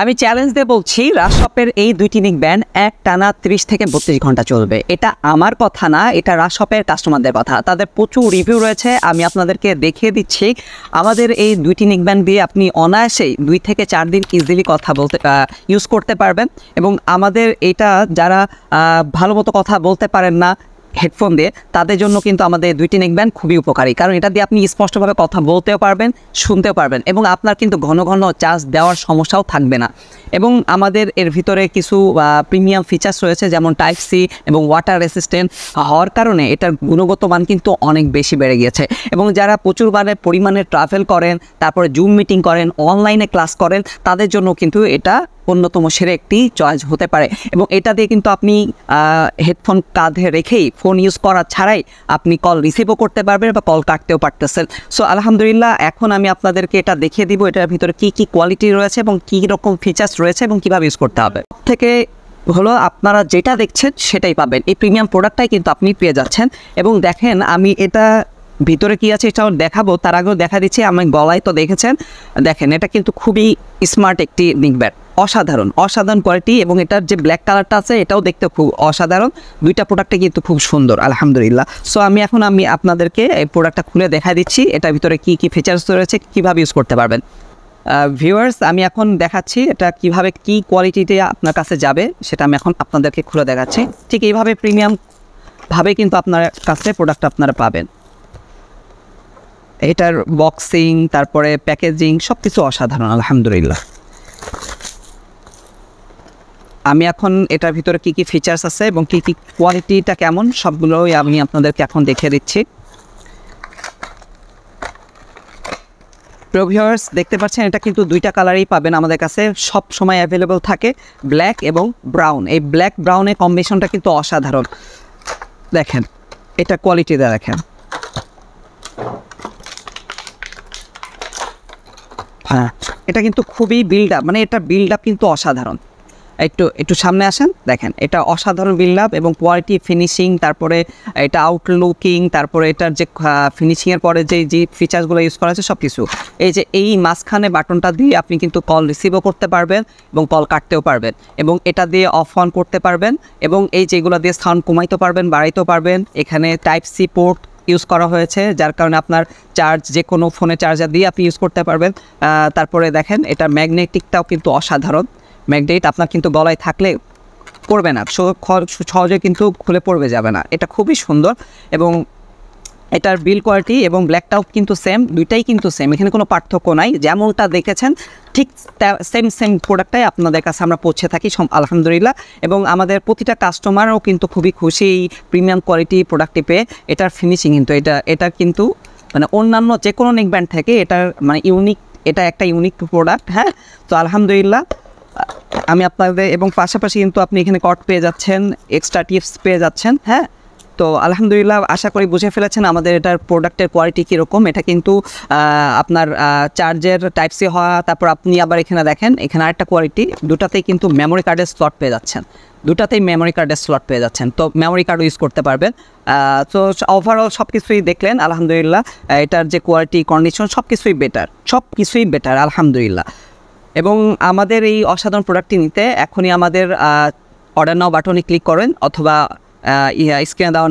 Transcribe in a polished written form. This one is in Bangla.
আমি চ্যালেঞ্জ দিয়ে বলছি রাশপের এই দুইটি নেকব্যান্ড একটানা 30 থেকে 32 ঘন্টা চলবে। এটা আমার কথা না, এটা রাশপের কাস্টমারদের কথা। তাদের প্রচুর রিভিউ রয়েছে, আমি আপনাদেরকে দেখিয়ে দিচ্ছি। আমাদের এই দুইটি নেকব্যান্ড দিয়ে আপনি অনায়াসেই 2 থেকে 4 দিন ইজিলি কথা বলতে ইউজ করতে পারবেন। এবং আমাদের এটা যারা ভালো মতো কথা বলতে পারেন না হেডফোন দিয়ে, তাদের জন্য কিন্তু আমাদের দুইটি নেকব্যান্ড খুবই উপকারী, কারণ এটা দিয়ে আপনি স্পষ্টভাবে কথা বলতেও পারবেন, শুনতেও পারবেন, এবং আপনার কিন্তু ঘন ঘন চার্জ দেওয়ার সমস্যাও থাকবে না। এবং আমাদের এর ভিতরে কিছু প্রিমিয়াম ফিচার্স রয়েছে, যেমন টাইপ সি এবং ওয়াটার রেসিস্ট্যান্ট হওয়ার কারণে এটার গুণগত মান কিন্তু অনেক বেশি বেড়ে গিয়েছে। এবং যারা প্রচুর পরিমাণে ট্রাভেল করেন, তারপরে জুম মিটিং করেন, অনলাইনে ক্লাস করেন, তাদের জন্য কিন্তু এটা অন্যতম সেরা একটি চয়েস হতে পারে। এবং এটা দিয়ে কিন্তু আপনি হেডফোন কাঁধে রেখেই ফোন ইউজ করা ছাড়াই আপনি কল রিসিভও করতে পারবেন বা কল কাটতেও পারতেছেন। সো আলহামদুলিল্লাহ, এখন আমি আপনাদেরকে এটা দেখিয়ে দিব এটার ভিতরে কি কি কোয়ালিটি রয়েছে এবং কী রকম ফিচার্স রয়েছে এবং কীভাবে ইউজ করতে হবে। থেকে হলো আপনারা যেটা দেখছেন সেটাই পাবেন, এই প্রিমিয়াম প্রোডাক্টটাই কিন্তু আপনি পেয়ে যাচ্ছেন। এবং দেখেন আমি এটা ভিতরে কি আছে এটাও দেখাবো, তার আগেও দেখা দিচ্ছি। আমি গলায় তো দেখেছেন, দেখেন এটা কিন্তু খুবই স্মার্ট একটি নেকব্যান্ড, অসাধারণ কোয়ালিটি। এবং এটার যে ব্ল্যাক কালারটা আছে এটাও দেখতে খুব অসাধারণ। দুইটা প্রোডাক্টে কিন্তু খুব সুন্দর আলহামদুলিল্লাহ। সো আমি আপনাদেরকে এই প্রোডাক্টটা খুলে দেখা দিচ্ছি, এটার ভিতরে কি কি ফিচার্স রয়েছে, কীভাবে ইউজ করতে পারবেন। ভিউয়ার্স, আমি এখন দেখাচ্ছি এটা কিভাবে কি কোয়ালিটিতে আপনার কাছে যাবে, সেটা আমি এখন আপনাদেরকে খুলে দেখাচ্ছি। ঠিক এইভাবে প্রিমিয়ামভাবে কিন্তু আপনার কাছে প্রোডাক্টটা আপনারা পাবেন। এটার বক্সিং, তারপরে প্যাকেজিং সব কিছু অসাধারণ আলহামদুলিল্লাহ। আমি এখন এটার ভিতরে কি কি ফিচার্স আছে এবং কি কি কোয়ালিটিটা কেমন সবগুলোই আমি আপনাদেরকে এখন দেখিয়ে দিচ্ছি। ভিউয়ার্স, দেখতে পাচ্ছেন এটা কিন্তু দুইটা কালারই পাবেন আমাদের কাছে, সব সময় অ্যাভেলেবল থাকে, ব্ল্যাক এবং ব্রাউন। এই ব্ল্যাক ব্রাউনের কম্বিনেশনটা কিন্তু অসাধারণ। দেখেন এটা কোয়ালিটিটা দেখেন, হ্যাঁ এটা কিন্তু খুবই বিল্ড আপ, মানে এটা বিল্ড আপ কিন্তু অসাধারণ। একটু সামনে আসেন, দেখেন এটা অসাধারণ বিল্ড আপ এবং কোয়ালিটি, ফিনিশিং, তারপরে এটা আউটলুকিং, তারপরে এটার যে ফিনিশিংয়ের পরে যে ফিচার্সগুলো ইউজ করা আছে সব কিছু। এই যে এই মাঝখানে বাটনটা দিয়ে আপনি কিন্তু কল রিসিভও করতে পারবেন এবং কল কাটতেও পারবেন, এবং এটা দিয়ে অফ অন করতে পারবেন, এবং এই যেগুলো দিয়ে সাউন্ড কমাইতে পারবেন, বাড়াইতেও পারবেন। এখানে টাইপ সি পোর্ট ইউজ করা হয়েছে, যার কারণে আপনার চার্জ যে কোনো ফোনে চার্জার দিয়ে আপনি ইউজ করতে পারবেন। তারপরে দেখেন এটা ম্যাগনেটিকটাও কিন্তু অসাধারণ। ম্যাগনেট আপনার কিন্তু গলায় থাকলে পড়বে না, সহজে কিন্তু খুলে পড়বে যাবে না, এটা খুবই সুন্দর। এবং এটার বিল কোয়ালিটি এবং ব্ল্যাকটাও কিন্তু সেম, দুইটাই কিন্তু সেম, এখানে কোনো পার্থক্য নাই। যেমনটা দেখেছেন ঠিক সেম প্রোডাক্টটাই আপনাদের কাছে আমরা পৌঁছে থাকি আলহামদুলিল্লাহ। এবং আমাদের প্রতিটা কাস্টমারও কিন্তু খুবই খুশি এই প্রিমিয়াম কোয়ালিটি প্রোডাক্টটি পেয়ে। এটার ফিনিশিং কিন্তু এটা কিন্তু মানে অন্যান্য যে কোনো নেকব্যান্ড থেকে এটার মানে ইউনিক, এটা একটা ইউনিক প্রোডাক্ট। হ্যাঁ, তো আলহামদুলিল্লাহ আমি আপনাদের, এবং পাশাপাশি কিন্তু আপনি এখানে কর্ড পেয়ে যাচ্ছেন, এক্সট্রা টিপস পেয়ে যাচ্ছেন। হ্যাঁ, তো আলহামদুলিল্লাহ আশা করি বুঝে ফেলেছেন আমাদের এটার প্রোডাক্টের কোয়ালিটি কীরকম। এটা কিন্তু আপনার চার্জের টাইপ সি হওয়া, তারপর আপনি আবার এখানে দেখেন এখানে আরেকটা কোয়ালিটি, দুটাতেই কিন্তু মেমোরি কার্ডের স্লট পেয়ে যাচ্ছেন, তো মেমোরি কার্ডও ইউজ করতে পারবেন। তো ওভারঅল সব কিছুই দেখলেন আলহামদুলিল্লাহ। এটার যে কোয়ালিটি, কন্ডিশন সব কিছুই বেটার আলহামদুলিল্লাহ। এবং আমাদের এই অসাধারণ প্রোডাক্টটি নিতে এখনই আমাদের অর্ডার নাও বাটনে ক্লিক করেন, অথবা স্ক্রিনে দেওয়া